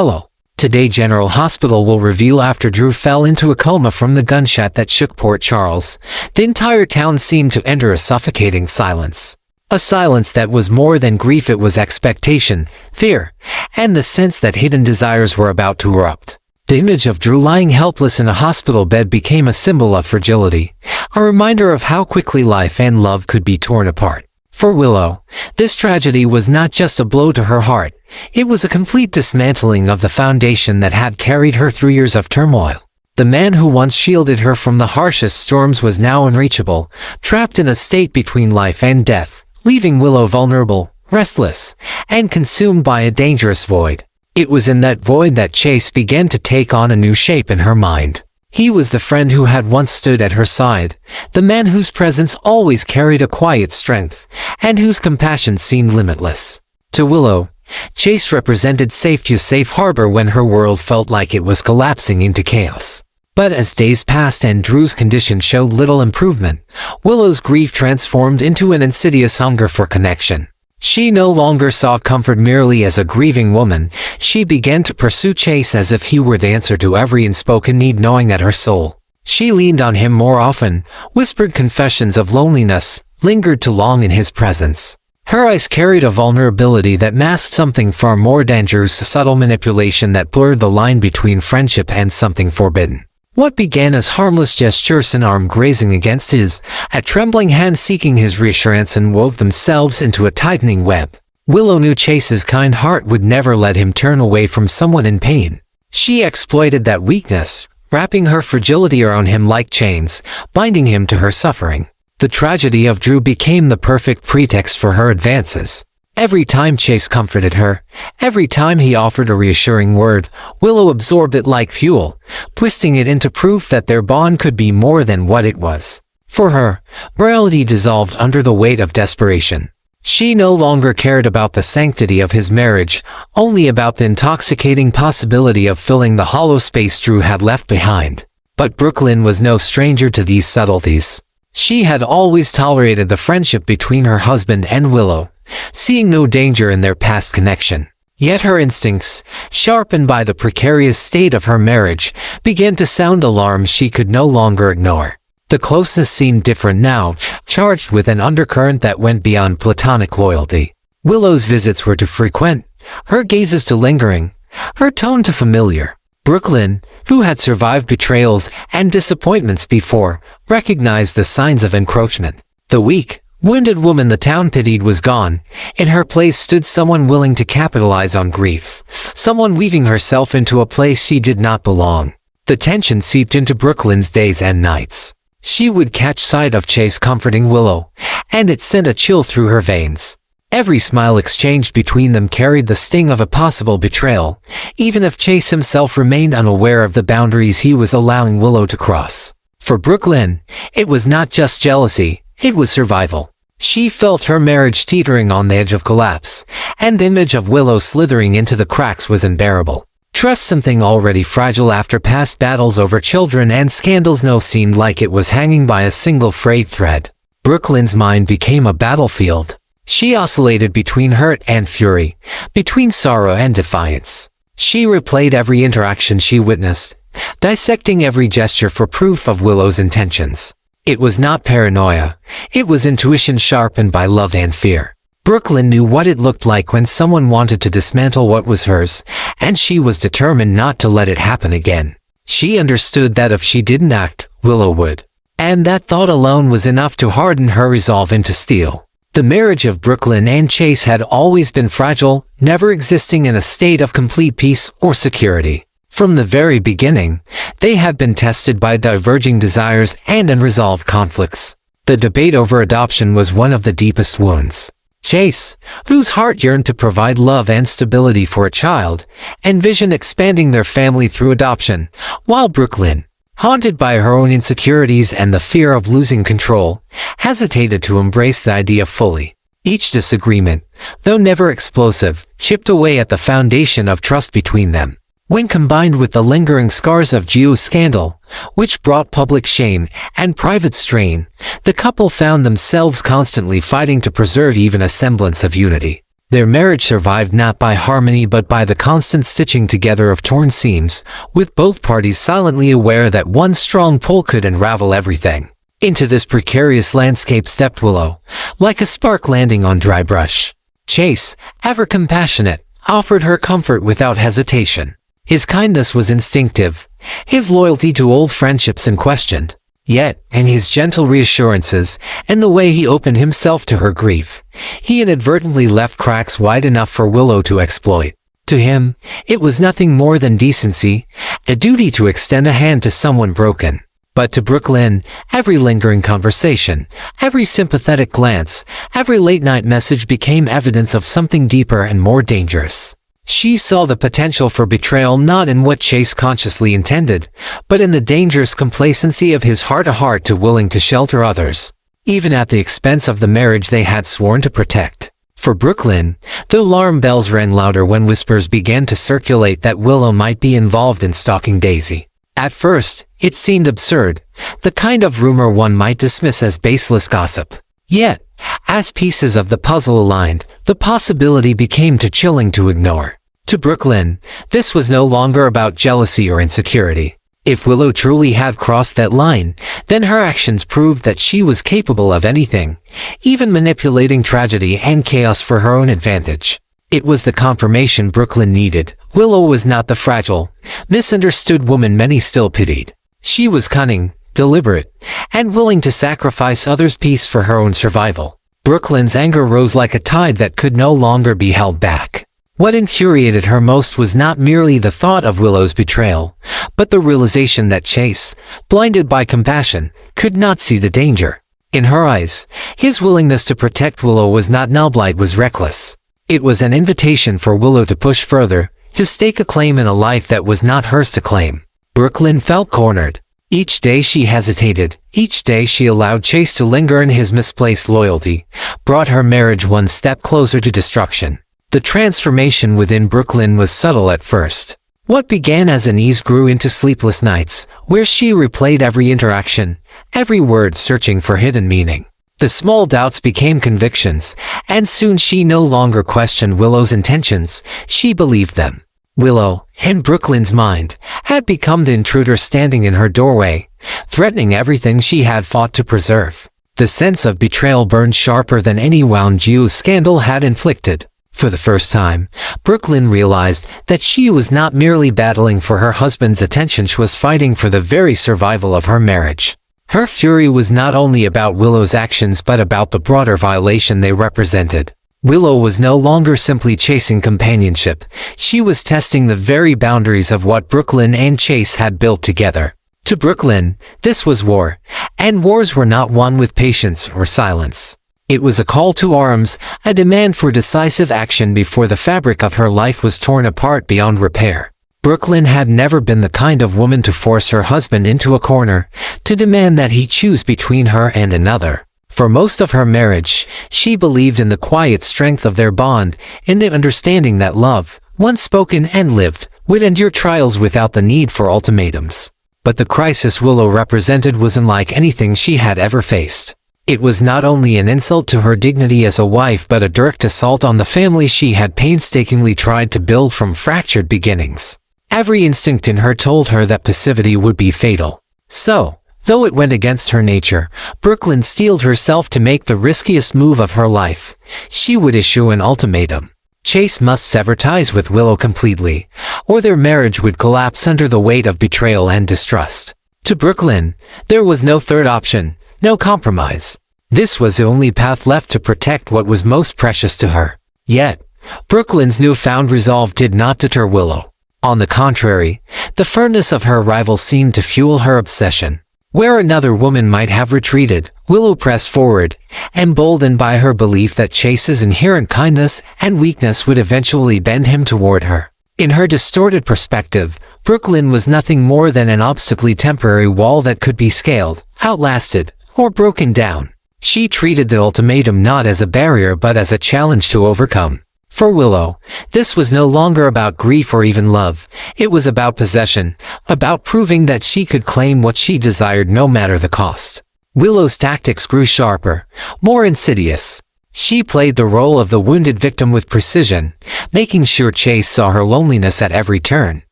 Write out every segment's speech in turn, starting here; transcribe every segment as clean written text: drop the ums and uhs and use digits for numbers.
Hello. Today General Hospital will reveal after Drew fell into a coma from the gunshot that shook Port Charles, the entire town seemed to enter a suffocating silence. A silence that was more than grief, it was expectation, fear, and the sense that hidden desires were about to erupt. The image of Drew lying helpless in a hospital bed became a symbol of fragility, a reminder of how quickly life and love could be torn apart. For Willow, this tragedy was not just a blow to her heart, it was a complete dismantling of the foundation that had carried her through years of turmoil. The man who once shielded her from the harshest storms was now unreachable, trapped in a state between life and death, leaving Willow vulnerable, restless, and consumed by a dangerous void. It was in that void that Chase began to take on a new shape in her mind. He was the friend who had once stood at her side, the man whose presence always carried a quiet strength, and whose compassion seemed limitless. To Willow, Chase represented safety, a safe harbor when her world felt like it was collapsing into chaos. But as days passed and Drew's condition showed little improvement, Willow's grief transformed into an insidious hunger for connection. She no longer saw comfort merely as a grieving woman. She began to pursue Chase as if he were the answer to every unspoken need, knowing that her soul. She leaned on him more often, whispered confessions of loneliness, lingered too long in his presence. Her eyes carried a vulnerability that masked something far more dangerous, a subtle manipulation that blurred the line between friendship and something forbidden. What began as harmless gestures, an arm grazing against his, a trembling hand seeking his reassurance, and wove themselves into a tightening web. Willow knew Chase's kind heart would never let him turn away from someone in pain. She exploited that weakness, wrapping her fragility around him like chains, binding him to her suffering. The tragedy of Drew became the perfect pretext for her advances. Every time Chase comforted her, every time he offered a reassuring word, Willow absorbed it like fuel, twisting it into proof that their bond could be more than what it was. For her, morality dissolved under the weight of desperation. She no longer cared about the sanctity of his marriage, only about the intoxicating possibility of filling the hollow space Drew had left behind. But Brooklyn was no stranger to these subtleties. She had always tolerated the friendship between her husband and Willow, seeing no danger in their past connection. Yet her instincts, sharpened by the precarious state of her marriage, began to sound alarms she could no longer ignore. The closeness seemed different now, charged with an undercurrent that went beyond platonic loyalty. Willow's visits were too frequent, her gazes too lingering, her tone too familiar. Brooklyn, who had survived betrayals and disappointments before, recognized the signs of encroachment. The weak, wounded woman the town pitied was gone. In her place stood someone willing to capitalize on grief, someone weaving herself into a place she did not belong. The tension seeped into Brooklyn's days and nights. She would catch sight of Chase comforting Willow, and it sent a chill through her veins. Every smile exchanged between them carried the sting of a possible betrayal, even if Chase himself remained unaware of the boundaries he was allowing Willow to cross. For Brooklyn, it was not just jealousy, it was survival. She felt her marriage teetering on the edge of collapse, and the image of Willow slithering into the cracks was unbearable. Trust, something already fragile after past battles over children and scandals, now seemed like it was hanging by a single frayed thread. Brooklyn's mind became a battlefield. She oscillated between hurt and fury, between sorrow and defiance. She replayed every interaction she witnessed, dissecting every gesture for proof of Willow's intentions. It was not paranoia, it was intuition sharpened by love and fear. Brooklyn knew what it looked like when someone wanted to dismantle what was hers, and she was determined not to let it happen again. She understood that if she didn't act, Willow would. And that thought alone was enough to harden her resolve into steel. The marriage of Brooklyn and Chase had always been fragile, never existing in a state of complete peace or security. From the very beginning, they had been tested by diverging desires and unresolved conflicts. The debate over adoption was one of the deepest wounds. Chase, whose heart yearned to provide love and stability for a child, envisioned expanding their family through adoption, while Brooklyn, haunted by her own insecurities and the fear of losing control, hesitated to embrace the idea fully. Each disagreement, though never explosive, chipped away at the foundation of trust between them. When combined with the lingering scars of Gio's scandal, which brought public shame and private strain, the couple found themselves constantly fighting to preserve even a semblance of unity. Their marriage survived not by harmony but by the constant stitching together of torn seams, with both parties silently aware that one strong pull could unravel everything. Into this precarious landscape stepped Willow, like a spark landing on dry brush. Chase, ever compassionate, offered her comfort without hesitation. His kindness was instinctive, his loyalty to old friendships unquestioned. Yet, in his gentle reassurances, and the way he opened himself to her grief, he inadvertently left cracks wide enough for Willow to exploit. To him, it was nothing more than decency, a duty to extend a hand to someone broken. But to Brooklyn, every lingering conversation, every sympathetic glance, every late-night message became evidence of something deeper and more dangerous. She saw the potential for betrayal not in what Chase consciously intended, but in the dangerous complacency of his heart-to-heart to willing to shelter others, even at the expense of the marriage they had sworn to protect. For Brooklyn, the alarm bells rang louder when whispers began to circulate that Willow might be involved in stalking Daisy. At first, it seemed absurd, the kind of rumor one might dismiss as baseless gossip. Yet, as pieces of the puzzle aligned, the possibility became too chilling to ignore. To Brooklyn, this was no longer about jealousy or insecurity. If Willow truly had crossed that line, then her actions proved that she was capable of anything, even manipulating tragedy and chaos for her own advantage. It was the confirmation Brooklyn needed. Willow was not the fragile, misunderstood woman many still pitied. She was cunning, deliberate, and willing to sacrifice others' peace for her own survival. Brooklyn's anger rose like a tide that could no longer be held back. What infuriated her most was not merely the thought of Willow's betrayal, but the realization that Chase, blinded by compassion, could not see the danger. In her eyes, his willingness to protect Willow was not noble, it was reckless. It was an invitation for Willow to push further, to stake a claim in a life that was not hers to claim. Brooklyn felt cornered. Each day she hesitated, each day she allowed Chase to linger in his misplaced loyalty, brought her marriage one step closer to destruction. The transformation within Brooklyn was subtle at first. What began as unease grew into sleepless nights, where she replayed every interaction, every word searching for hidden meaning. The small doubts became convictions, and soon she no longer questioned Willow's intentions, she believed them. Willow, in Brooklyn's mind, had become the intruder standing in her doorway, threatening everything she had fought to preserve. The sense of betrayal burned sharper than any wound Jew's scandal had inflicted. For the first time, Brooklyn realized that she was not merely battling for her husband's attention, she was fighting for the very survival of her marriage. Her fury was not only about Willow's actions but about the broader violation they represented. Willow was no longer simply chasing companionship, she was testing the very boundaries of what Brooklyn and Chase had built together. To Brooklyn, this was war, and wars were not won with patience or silence. It was a call to arms, a demand for decisive action before the fabric of her life was torn apart beyond repair. Brooklyn had never been the kind of woman to force her husband into a corner, to demand that he choose between her and another. For most of her marriage, she believed in the quiet strength of their bond, in the understanding that love, once spoken and lived, would endure trials without the need for ultimatums. But the crisis Willow represented was unlike anything she had ever faced. It was not only an insult to her dignity as a wife but a direct assault on the family she had painstakingly tried to build from fractured beginnings. Every instinct in her told her that passivity would be fatal. So, though it went against her nature, Brooklyn steeled herself to make the riskiest move of her life. She would issue an ultimatum. Chase must sever ties with Willow completely, or their marriage would collapse under the weight of betrayal and distrust. To Brooklyn, there was no third option, no compromise. This was the only path left to protect what was most precious to her. Yet, Brooklyn's newfound resolve did not deter Willow. On the contrary, the firmness of her rival seemed to fuel her obsession. Where another woman might have retreated, Willow pressed forward, emboldened by her belief that Chase's inherent kindness and weakness would eventually bend him toward her. In her distorted perspective, Brooklyn was nothing more than an obstinately temporary wall that could be scaled, outlasted, or broken down. She treated the ultimatum not as a barrier but as a challenge to overcome. For Willow, this was no longer about grief or even love. It was about possession, about proving that she could claim what she desired no matter the cost. Willow's tactics grew sharper, more insidious. She played the role of the wounded victim with precision, making sure Chase saw her loneliness at every turn.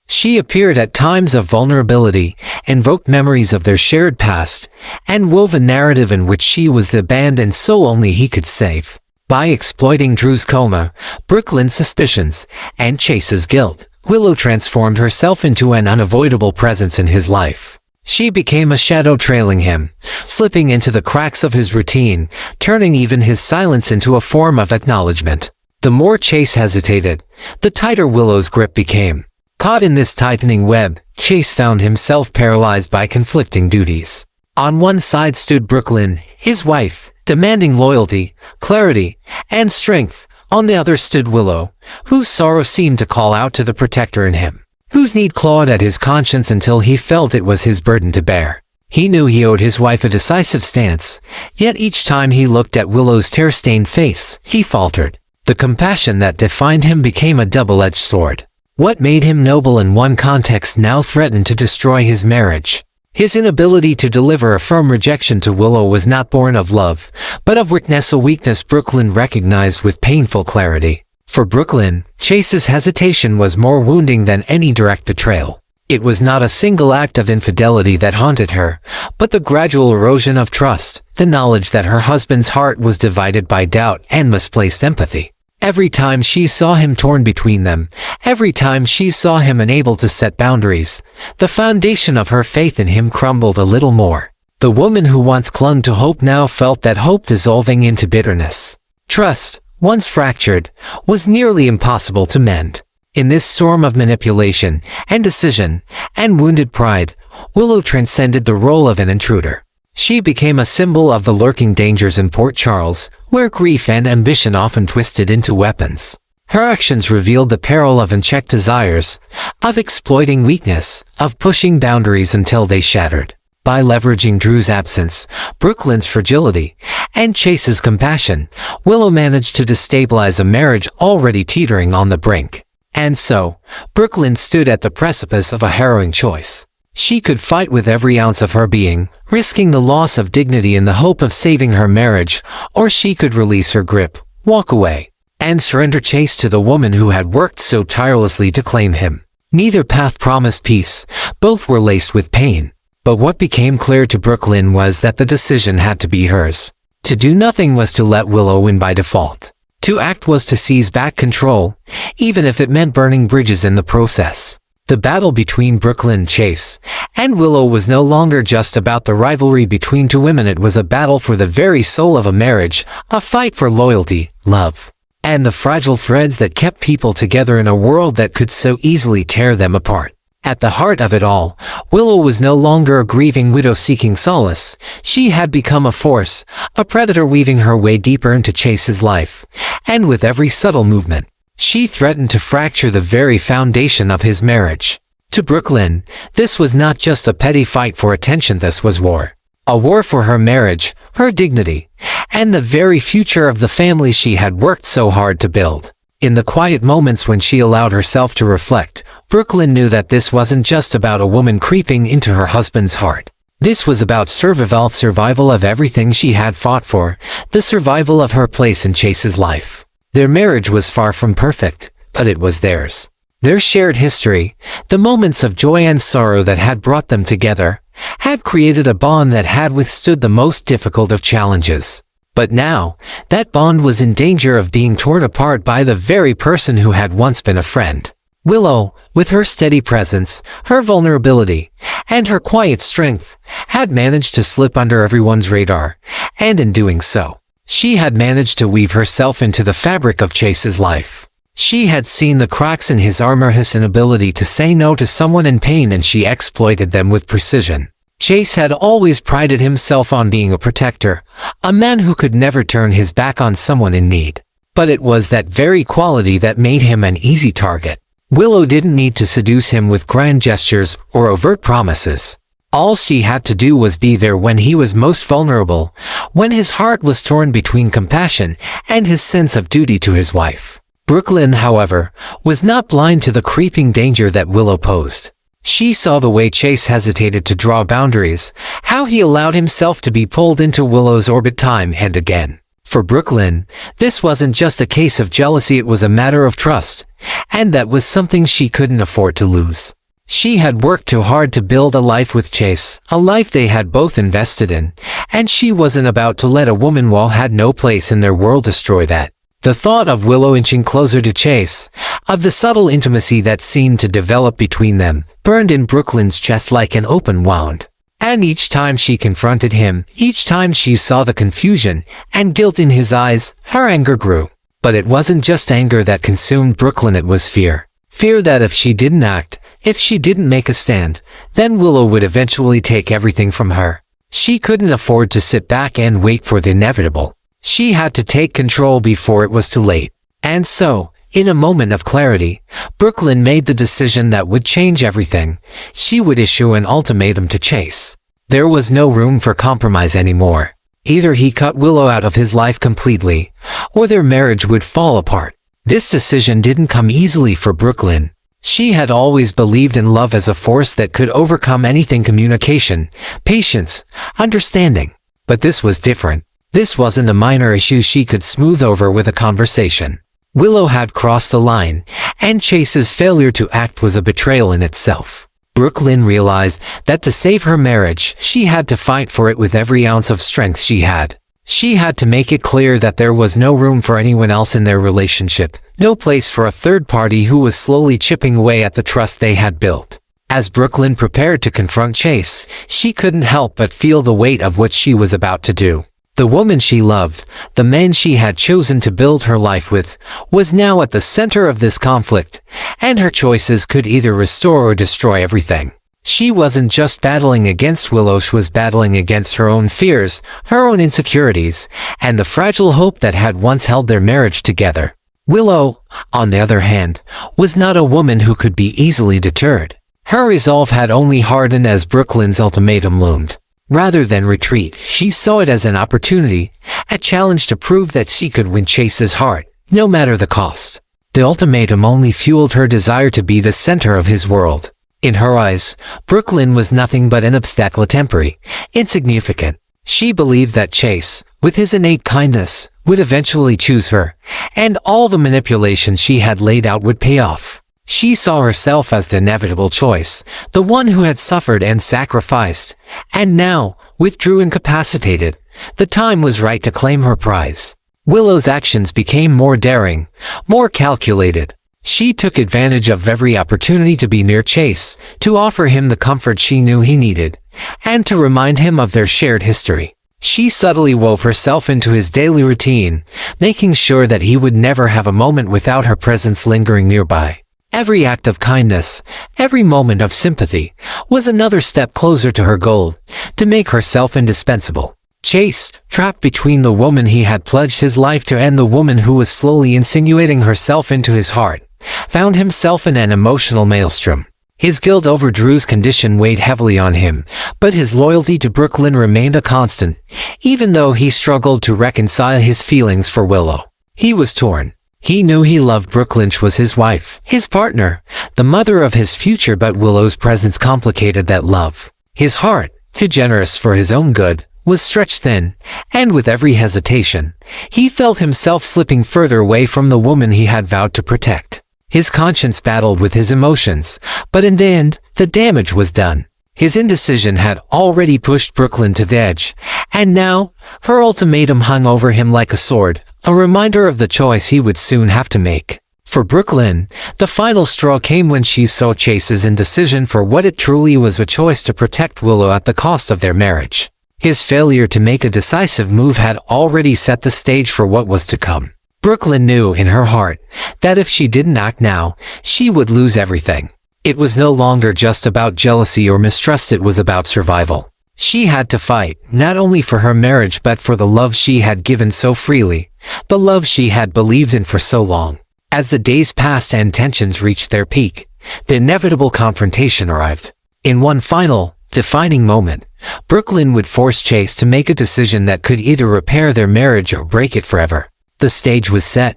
She appeared at times of vulnerability, invoked memories of their shared past, and wove a narrative in which she was the band and soul only he could save. By exploiting Drew's coma, Brooklyn's suspicions, and Chase's guilt, Willow transformed herself into an unavoidable presence in his life. She became a shadow trailing him, slipping into the cracks of his routine, turning even his silence into a form of acknowledgement. The more Chase hesitated, the tighter Willow's grip became. Caught in this tightening web, Chase found himself paralyzed by conflicting duties. On one side stood Brooklyn, his wife, demanding loyalty, clarity, and strength. On the other stood Willow, whose sorrow seemed to call out to the protector in him, whose need clawed at his conscience until he felt it was his burden to bear. He knew he owed his wife a decisive stance, yet each time he looked at Willow's tear-stained face, he faltered. The compassion that defined him became a double-edged sword. What made him noble in one context now threatened to destroy his marriage. His inability to deliver a firm rejection to Willow was not born of love, but of weakness, a weakness Brooklyn recognized with painful clarity. For Brooklyn, Chase's hesitation was more wounding than any direct betrayal. It was not a single act of infidelity that haunted her, but the gradual erosion of trust, the knowledge that her husband's heart was divided by doubt and misplaced empathy. Every time she saw him torn between them, every time she saw him unable to set boundaries, the foundation of her faith in him crumbled a little more. The woman who once clung to hope now felt that hope dissolving into bitterness. Trust, once fractured, was nearly impossible to mend. In this storm of manipulation, and decision, and wounded pride, Willow transcended the role of an intruder. She became a symbol of the lurking dangers in Port Charles, where grief and ambition often twisted into weapons. Her actions revealed the peril of unchecked desires, of exploiting weakness, of pushing boundaries until they shattered. By leveraging Drew's absence, Brooklyn's fragility, and Chase's compassion, Willow managed to destabilize a marriage already teetering on the brink. And so, Brooklyn stood at the precipice of a harrowing choice. She could fight with every ounce of her being, risking the loss of dignity in the hope of saving her marriage, or she could release her grip, walk away, and surrender Chase to the woman who had worked so tirelessly to claim him. Neither path promised peace, both were laced with pain. But what became clear to Brooklyn was that the decision had to be hers. To do nothing was to let Willow win by default. To act was to seize back control, even if it meant burning bridges in the process. The battle between Brooklyn and Chase and Willow was no longer just about the rivalry between two women. It was a battle for the very soul of a marriage, a fight for loyalty, love, and the fragile threads that kept people together in a world that could so easily tear them apart. At the heart of it all, Willow was no longer a grieving widow seeking solace. She had become a force, a predator weaving her way deeper into Chase's life, and with every subtle movement, she threatened to fracture the very foundation of his marriage. To Brooklyn, this was not just a petty fight for attention, this was war. A war for her marriage, her dignity, and the very future of the family she had worked so hard to build. In the quiet moments when she allowed herself to reflect, Brooklyn knew that this wasn't just about a woman creeping into her husband's heart. This was about survival of everything she had fought for, the survival of her place in Chase's life. Their marriage was far from perfect, but it was theirs. Their shared history, the moments of joy and sorrow that had brought them together, had created a bond that had withstood the most difficult of challenges. But now, that bond was in danger of being torn apart by the very person who had once been a friend. Willow, with her steady presence, her vulnerability, and her quiet strength, had managed to slip under everyone's radar, and in doing so, she had managed to weave herself into the fabric of Chase's life. She had seen the cracks in his armor, his inability to say no to someone in pain, and she exploited them with precision. Chase had always prided himself on being a protector, a man who could never turn his back on someone in need. But it was that very quality that made him an easy target. Willow didn't need to seduce him with grand gestures or overt promises. All she had to do was be there when he was most vulnerable, when his heart was torn between compassion and his sense of duty to his wife. Brooklyn, however, was not blind to the creeping danger that Willow posed. She saw the way Chase hesitated to draw boundaries, how he allowed himself to be pulled into Willow's orbit time and again. For Brooklyn, this wasn't just a case of jealousy, it was a matter of trust, and that was something she couldn't afford to lose. She had worked too hard to build a life with Chase, a life they had both invested in, and she wasn't about to let a woman who had no place in their world destroy that. The thought of Willow inching closer to Chase, of the subtle intimacy that seemed to develop between them, burned in Brooklyn's chest like an open wound. And each time she confronted him, each time she saw the confusion and guilt in his eyes, her anger grew. But it wasn't just anger that consumed Brooklyn, it was fear. Fear that if she didn't act, if she didn't make a stand, then Willow would eventually take everything from her. She couldn't afford to sit back and wait for the inevitable. She had to take control before it was too late. And so, in a moment of clarity, Brooklyn made the decision that would change everything. She would issue an ultimatum to Chase. There was no room for compromise anymore. Either he cut Willow out of his life completely, or their marriage would fall apart. This decision didn't come easily for Brooklyn. She had always believed in love as a force that could overcome anything: communication, patience, understanding. But this was different. This wasn't a minor issue she could smooth over with a conversation. Willow had crossed the line, and Chase's failure to act was a betrayal in itself. Brooklyn realized that to save her marriage, she had to fight for it with every ounce of strength she had. She had to make it clear that there was no room for anyone else in their relationship, no place for a third party who was slowly chipping away at the trust they had built. As Brooklyn prepared to confront Chase, she couldn't help but feel the weight of what she was about to do. The woman she loved, the man she had chosen to build her life with, was now at the center of this conflict, and her choices could either restore or destroy everything. She wasn't just battling against Willow, she was battling against her own fears, her own insecurities, and the fragile hope that had once held their marriage together. Willow, on the other hand, was not a woman who could be easily deterred. Her resolve had only hardened as Brooklyn's ultimatum loomed. Rather than retreat, she saw it as an opportunity, a challenge to prove that she could win Chase's heart, no matter the cost. The ultimatum only fueled her desire to be the center of his world. In her eyes, Brooklyn was nothing but an obstacle, temporary, insignificant. She believed that Chase, with his innate kindness, would eventually choose her, and all the manipulation she had laid out would pay off. She saw herself as the inevitable choice, the one who had suffered and sacrificed, and now, withdrew incapacitated. The time was right to claim her prize. Willow's actions became more daring, more calculated. She took advantage of every opportunity to be near Chase, to offer him the comfort she knew he needed, and to remind him of their shared history. She subtly wove herself into his daily routine, making sure that he would never have a moment without her presence lingering nearby. Every act of kindness, every moment of sympathy, was another step closer to her goal, to make herself indispensable. Chase, trapped between the woman he had pledged his life to and the woman who was slowly insinuating herself into his heart, found himself in an emotional maelstrom. His guilt over Drew's condition weighed heavily on him, but his loyalty to Brooklyn remained a constant, even though he struggled to reconcile his feelings for Willow. He was torn. He knew he loved Brooklyn. She was his wife, his partner, the mother of his future, but Willow's presence complicated that love. His heart, too generous for his own good, was stretched thin, and with every hesitation, he felt himself slipping further away from the woman he had vowed to protect. His conscience battled with his emotions, but in the end, the damage was done. His indecision had already pushed Brooklyn to the edge, and now, her ultimatum hung over him like a sword, a reminder of the choice he would soon have to make. For Brooklyn, the final straw came when she saw Chase's indecision for what it truly was: a choice to protect Willow at the cost of their marriage. His failure to make a decisive move had already set the stage for what was to come. Brooklyn knew in her heart that if she didn't act now, she would lose everything. It was no longer just about jealousy or mistrust, it was about survival. She had to fight, not only for her marriage but for the love she had given so freely, the love she had believed in for so long. As the days passed and tensions reached their peak, the inevitable confrontation arrived. In one final, defining moment, Brooklyn would force Chase to make a decision that could either repair their marriage or break it forever. The stage was set,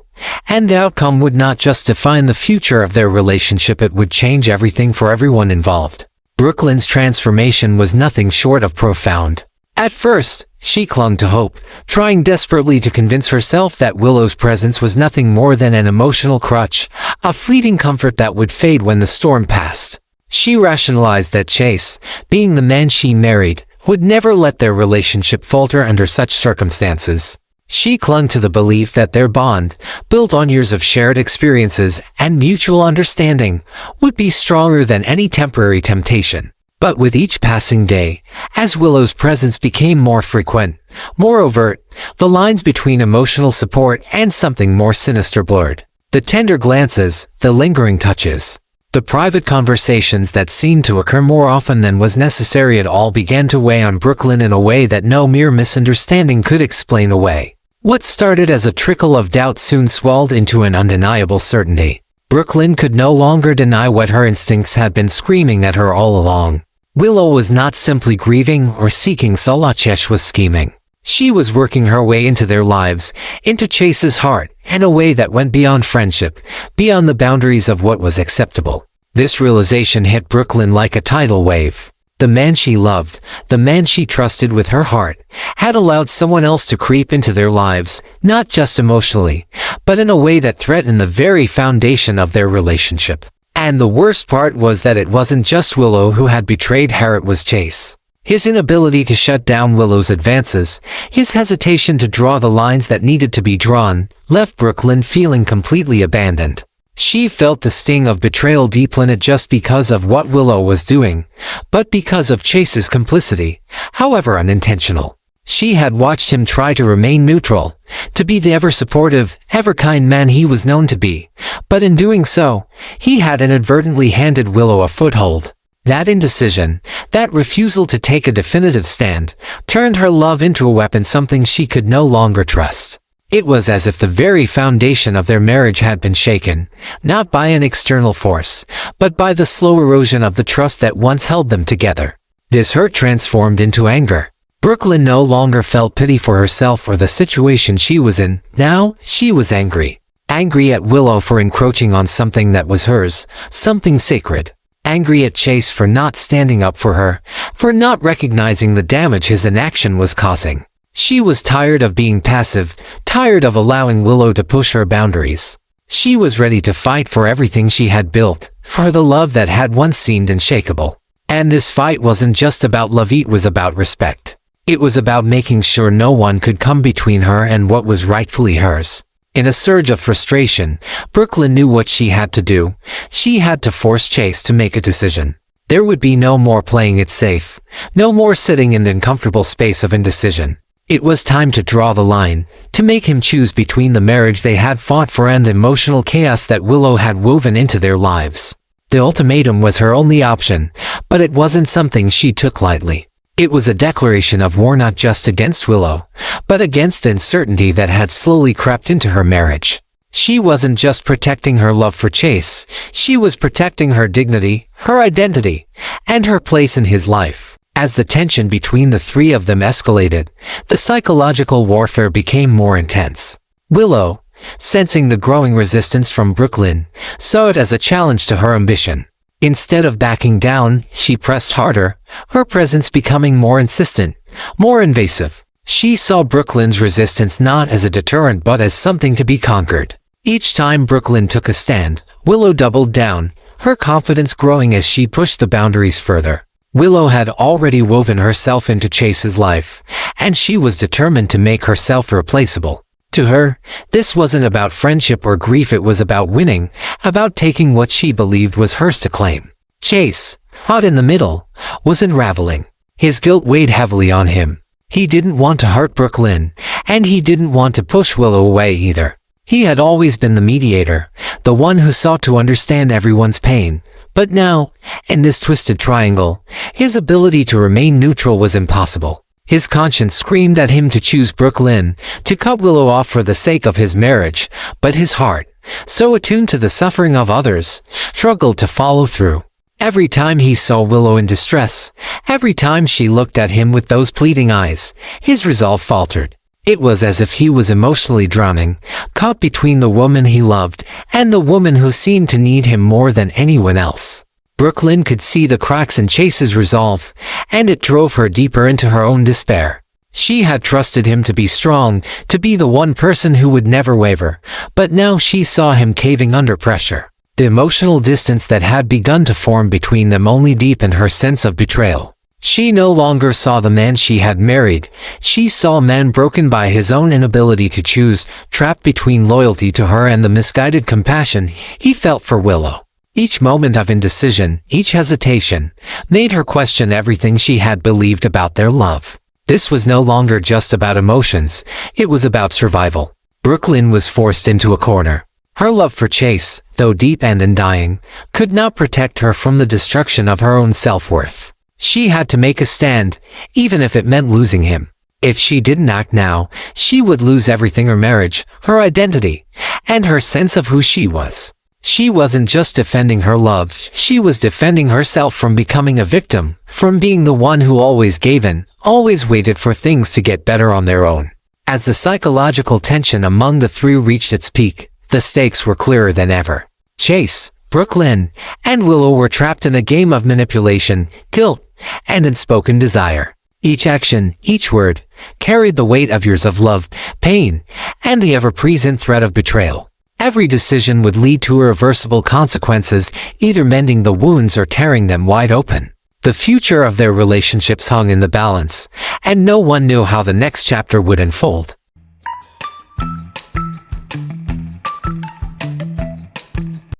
and the outcome would not just define the future of their relationship, it would change everything for everyone involved. Brooklyn's transformation was nothing short of profound. At first, she clung to hope, trying desperately to convince herself that Willow's presence was nothing more than an emotional crutch, a fleeting comfort that would fade when the storm passed. She rationalized that Chase, being the man she married, would never let their relationship falter under such circumstances. She clung to the belief that their bond, built on years of shared experiences and mutual understanding, would be stronger than any temporary temptation. But with each passing day, as Willow's presence became more frequent, more overt, the lines between emotional support and something more sinister blurred. The tender glances, the lingering touches, the private conversations that seemed to occur more often than was necessary at all began to weigh on Brooklyn in a way that no mere misunderstanding could explain away. What started as a trickle of doubt soon swelled into an undeniable certainty. Brooklyn could no longer deny what her instincts had been screaming at her all along. Willow was not simply grieving or seeking solace, she was scheming. She was working her way into their lives, into Chase's heart, in a way that went beyond friendship, beyond the boundaries of what was acceptable. This realization hit Brooklyn like a tidal wave. The man she loved, the man she trusted with her heart, had allowed someone else to creep into their lives, not just emotionally, but in a way that threatened the very foundation of their relationship. And the worst part was that it wasn't just Willow who had betrayed her, it was Chase. His inability to shut down Willow's advances, his hesitation to draw the lines that needed to be drawn, left Brooklyn feeling completely abandoned. She felt the sting of betrayal deep in it just because of what Willow was doing, but because of Chase's complicity, however unintentional. She had watched him try to remain neutral, to be the ever-supportive, ever-kind man he was known to be, but in doing so, he had inadvertently handed Willow a foothold. That indecision, that refusal to take a definitive stand, turned her love into a weapon, something she could no longer trust. It was as if the very foundation of their marriage had been shaken, not by an external force, but by the slow erosion of the trust that once held them together. This hurt transformed into anger. Brooklyn no longer felt pity for herself or the situation she was in. Now, she was angry. Angry at Willow for encroaching on something that was hers, something sacred. Angry at Chase for not standing up for her, for not recognizing the damage his inaction was causing. She was tired of being passive, tired of allowing Willow to push her boundaries. She was ready to fight for everything she had built, for the love that had once seemed unshakable. And this fight wasn't just about love, it was about respect. It was about making sure no one could come between her and what was rightfully hers. In a surge of frustration, Brooklyn knew what she had to do. She had to force Chase to make a decision. There would be no more playing it safe, no more sitting in the uncomfortable space of indecision. It was time to draw the line, to make him choose between the marriage they had fought for and the emotional chaos that Willow had woven into their lives. The ultimatum was her only option, but it wasn't something she took lightly. It was a declaration of war not just against Willow, but against the uncertainty that had slowly crept into her marriage. She wasn't just protecting her love for Chase, she was protecting her dignity, her identity, and her place in his life. As the tension between the three of them escalated, the psychological warfare became more intense. Willow, sensing the growing resistance from Brooklyn, saw it as a challenge to her ambition. Instead of backing down, she pressed harder, her presence becoming more insistent, more invasive. She saw Brooklyn's resistance not as a deterrent but as something to be conquered. Each time Brooklyn took a stand, Willow doubled down, her confidence growing as she pushed the boundaries further. Willow had already woven herself into Chase's life, and she was determined to make herself irreplaceable. To her, this wasn't about friendship or grief, it was about winning, about taking what she believed was hers to claim. Chase, caught in the middle, was unraveling. His guilt weighed heavily on him. He didn't want to hurt Brooklyn, and he didn't want to push Willow away either. He had always been the mediator, the one who sought to understand everyone's pain. But now, in this twisted triangle, his ability to remain neutral was impossible. His conscience screamed at him to choose Brooklyn, to cut Willow off for the sake of his marriage, but his heart, so attuned to the suffering of others, struggled to follow through. Every time he saw Willow in distress, every time she looked at him with those pleading eyes, his resolve faltered. It was as if he was emotionally drowning, caught between the woman he loved and the woman who seemed to need him more than anyone else. Brooklyn could see the cracks in Chase's resolve, and it drove her deeper into her own despair. She had trusted him to be strong, to be the one person who would never waver, but now she saw him caving under pressure. The emotional distance that had begun to form between them only deepened her sense of betrayal. She no longer saw the man she had married. She saw a man broken by his own inability to choose, trapped between loyalty to her and the misguided compassion he felt for Willow. Each moment of indecision, each hesitation, made her question everything she had believed about their love. This was no longer just about emotions, it was about survival. Brooklyn was forced into a corner. Her love for Chase, though deep and undying, could not protect her from the destruction of her own self-worth. She had to make a stand, even if it meant losing him. If she didn't act now, she would lose everything: her marriage, her identity, and her sense of who she was. She wasn't just defending her love, she was defending herself from becoming a victim, from being the one who always gave in, always waited for things to get better on their own. As the psychological tension among the three reached its peak, the stakes were clearer than ever. Chase, Brooklyn, and Willow were trapped in a game of manipulation, guilt, and unspoken desire. Each action, each word, carried the weight of years of love, pain, and the ever-present threat of betrayal. Every decision would lead to irreversible consequences, either mending the wounds or tearing them wide open. The future of their relationships hung in the balance, and no one knew how the next chapter would unfold.